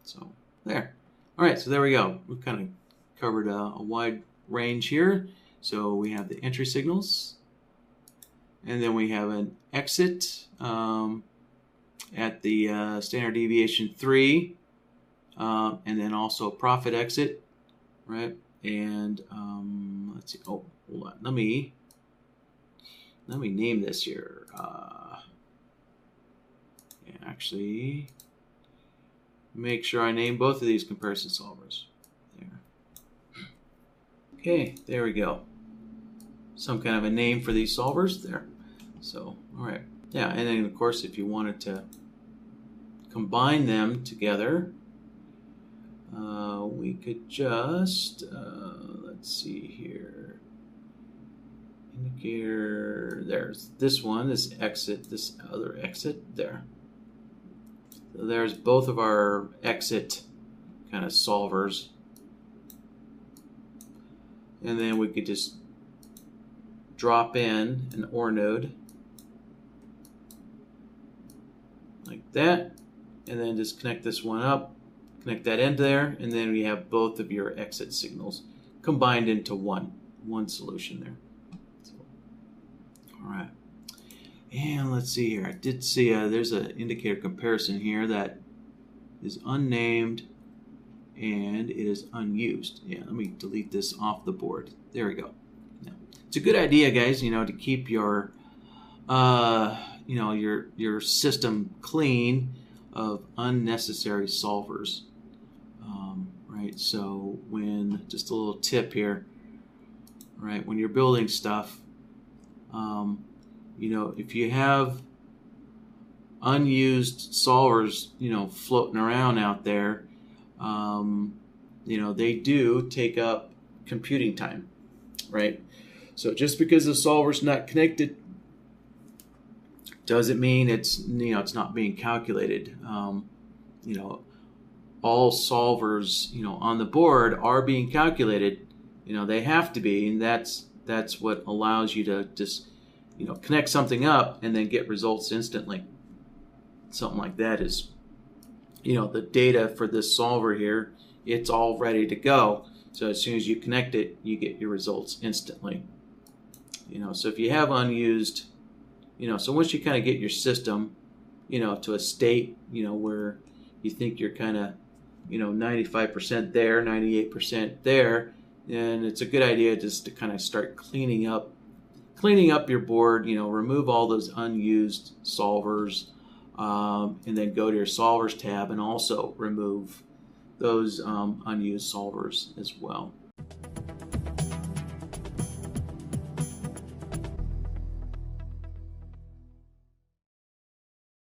So there. All right, so there we go. We've kind of covered a wide range here. So we have the entry signals, and then we have an exit at the standard deviation 3, and then also profit exit, right? And let's see. Oh, hold on. Let me name this here. Actually, make sure I name both of these comparison solvers. There. Okay, there we go. Some kind of a name for these solvers there. So, all right. Yeah, and then of course, if you wanted to combine them together, we could just, let's see here. Indicator, there's this one, this exit, this other exit, there. So there's both of our exit kind of solvers. And then we could just drop in an OR node like that. And then just connect this one up, connect that end there, and then we have both of your exit signals combined into one solution there. So, all right. And let's see here. I did see there's an indicator comparison here that is unnamed and it is unused. Yeah, let me delete this off the board. There we go. Now, it's a good idea, guys, to keep your your system clean of unnecessary solvers. Right, so just a little tip here, right, when you're building stuff, if you have unused solvers, floating around out there, they do take up computing time, right? So just because the solver's not connected doesn't mean it's not being calculated. All solvers, on the board are being calculated. They have to be, and that's what allows you to just, connect something up and then get results instantly. Something like that is, the data for this solver here, it's all ready to go. So as soon as you connect it, you get your results instantly. So if you have unused, so once you kind of get your system, to a state, where you think you're kind of, 95% there, 98% there, and it's a good idea just to kind of start cleaning up your board, remove all those unused solvers, and then go to your solvers tab and also remove those unused solvers as well.